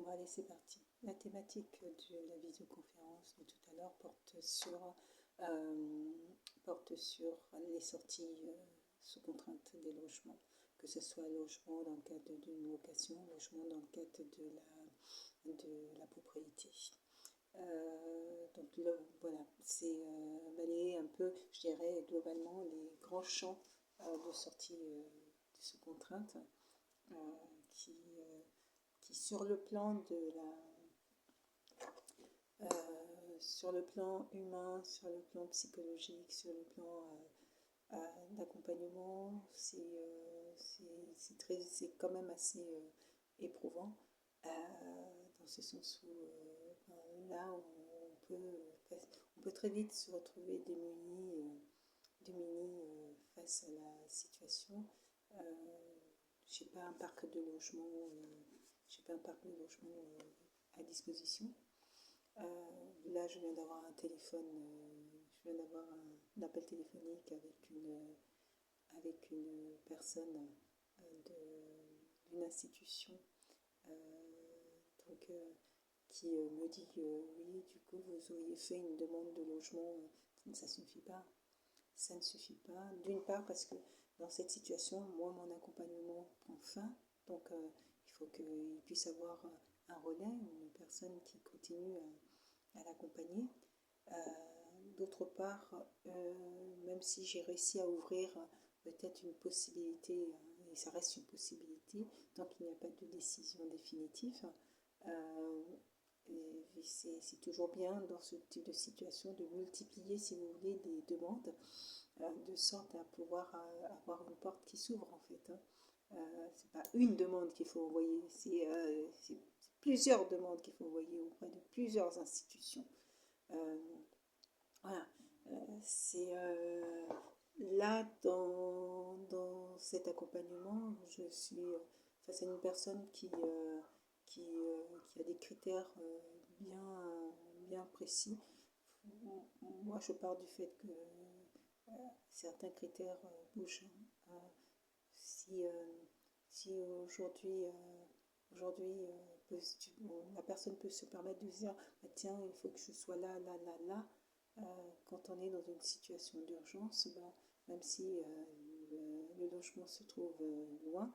allez, c'est parti. La thématique de la visioconférence de tout à l'heure euh, porte sur les sorties sous contrainte des logements, que ce soit logement dans le cadre d'une location, logement dans le cadre de la propriété. Donc là, voilà, c'est balayer un peu, je dirais, globalement les grands champs de sortie sous contrainte euh, qui, euh, qui, sur le plan de sur le plan humain, sur le plan psychologique, sur le plan d'accompagnement, c'est quand même assez éprouvant, dans ce sens où là on peut très vite se retrouver démuni face à la situation. J'ai pas un parc de logement, à disposition. Là, je viens d'avoir je viens d'avoir un appel téléphonique avec une personne d'une institution, donc, qui me dit oui, du coup, vous auriez fait une demande de logement. Ça suffit pas. Ça ne suffit pas. D'une part, parce que dans cette situation, moi, mon accompagnement prend fin. Donc, il faut qu'il puisse avoir un relais, une personne qui continue à l'accompagner. D'autre part, même si j'ai réussi à ouvrir peut-être une possibilité, et ça reste une possibilité, tant qu'il n'y a pas de décision définitive, c'est toujours bien dans ce type de situation de multiplier, si vous voulez, des demandes, de sorte à pouvoir avoir une porte qui s'ouvre en fait. C'est pas une demande qu'il faut envoyer, c'est plusieurs demandes qu'il faut envoyer auprès de plusieurs institutions. Voilà, c'est là dans cet accompagnement, je suis face à une personne qui a des critères bien précis. Moi, je pars du fait que certains critères bougent. Si, si aujourd'hui la personne peut se permettre de dire bah, tiens, il faut que je sois là, quand on est dans une situation d'urgence, ben, même si le logement se trouve loin,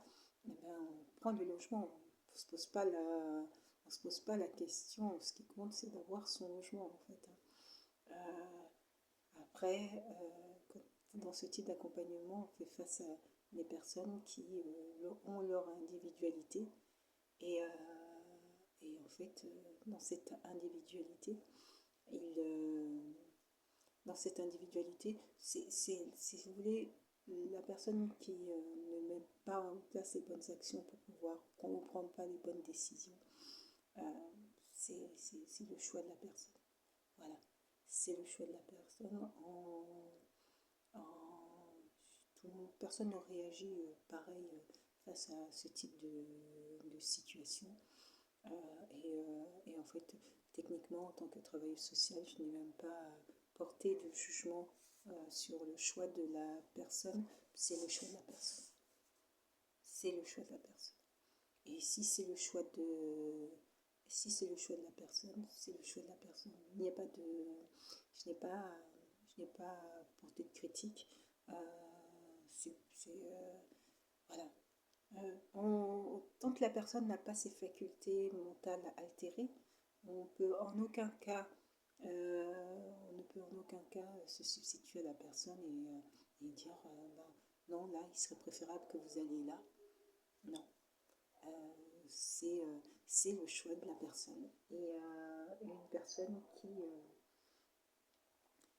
eh ben, on prend du logement. On se pose pas on se pose pas la question. Ce qui compte, c'est d'avoir son logement en fait. Après, dans ce type d'accompagnement, on fait face à des personnes qui ont leur individualité et, en fait, dans cette individualité, si vous voulez, la personne qui ne met pas en place les bonnes actions pour pouvoir prendre pas les bonnes décisions, euh, c'est le choix de la personne. Voilà, c'est le choix de la personne. Personne ne réagit pareil face à ce type de situation. Et en fait, techniquement, en tant que travailleuse sociale, je n'ai même pas porté de jugement sur le choix de la personne. C'est le choix de la personne. C'est le choix de la personne. Et si c'est le choix de la personne, c'est le choix de la personne. Il n'y a pas de, je n'ai pas porté de critique. Voilà. Tant que la personne n'a pas ses facultés mentales altérées, on peut en aucun cas, on ne peut en aucun cas se substituer à la personne et dire bah, non, là, il serait préférable que vous alliez là. Non. C'est le choix de la personne. Et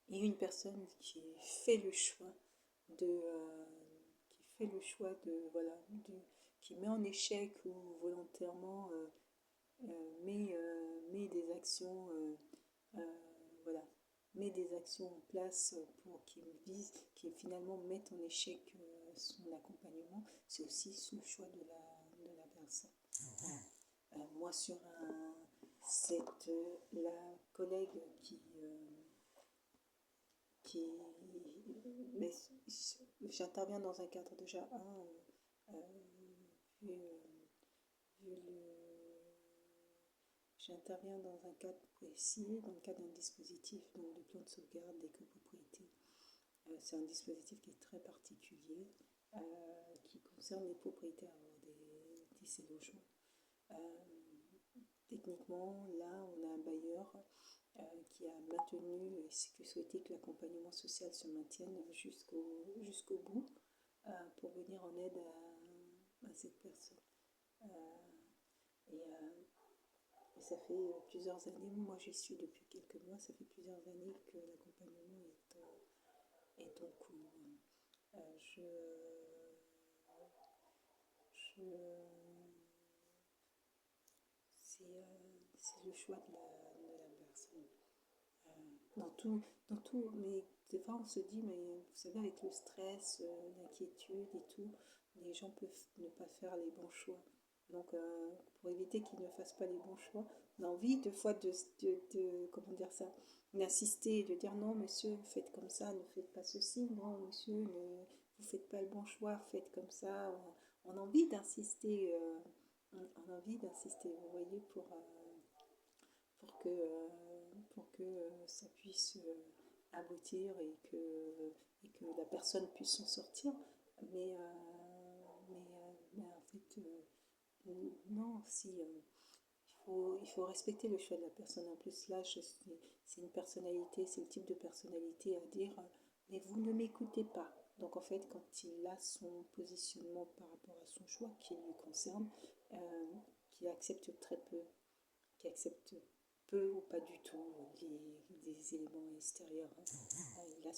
une personne qui fait le choix voilà, qui met en échec ou volontairement met des actions voilà, met des actions en place pour qui finalement mettent en échec son accompagnement, c'est aussi le choix de la personne. Moi, la collègue mais j'interviens dans un cadre déjà vu, vu J'interviens dans un cadre précis, dans le cadre d'un dispositif donc de plan de sauvegarde des copropriétés. C'est un dispositif qui est très particulier, qui concerne les propriétaires de ces logements. Techniquement, là, on a un bailleur qui a maintenu et qui souhaitait que l'accompagnement social se maintienne jusqu'au bout pour venir en aide à cette personne. Et ça fait plusieurs années, moi j'y suis depuis quelques mois, ça fait plusieurs années que l'accompagnement est en cours. C'est le choix de la personne. Dans tout, mais des fois on se dit, mais vous savez, avec le stress, l'inquiétude et tout, les gens peuvent ne pas faire les bons choix. Donc, pour éviter qu'ils ne fassent pas les bons choix, on a envie deux fois comment dire ça, d'insister, de dire non, monsieur, faites comme ça, ne faites pas ceci, non, monsieur, vous faites pas le bon choix, faites comme ça. On a envie d'insister, on a envie d'insister, vous voyez, pour que ça puisse aboutir et que la personne puisse s'en sortir. Mais en fait, non, si, il faut respecter le choix de la personne. En plus, là, c'est une personnalité, c'est le type de personnalité à dire, mais vous ne m'écoutez pas. Donc, en fait, quand il a son positionnement par rapport à son choix qui lui concerne, qu'il accepte très peu, qui accepte peu ou pas du tout des éléments extérieurs. Il a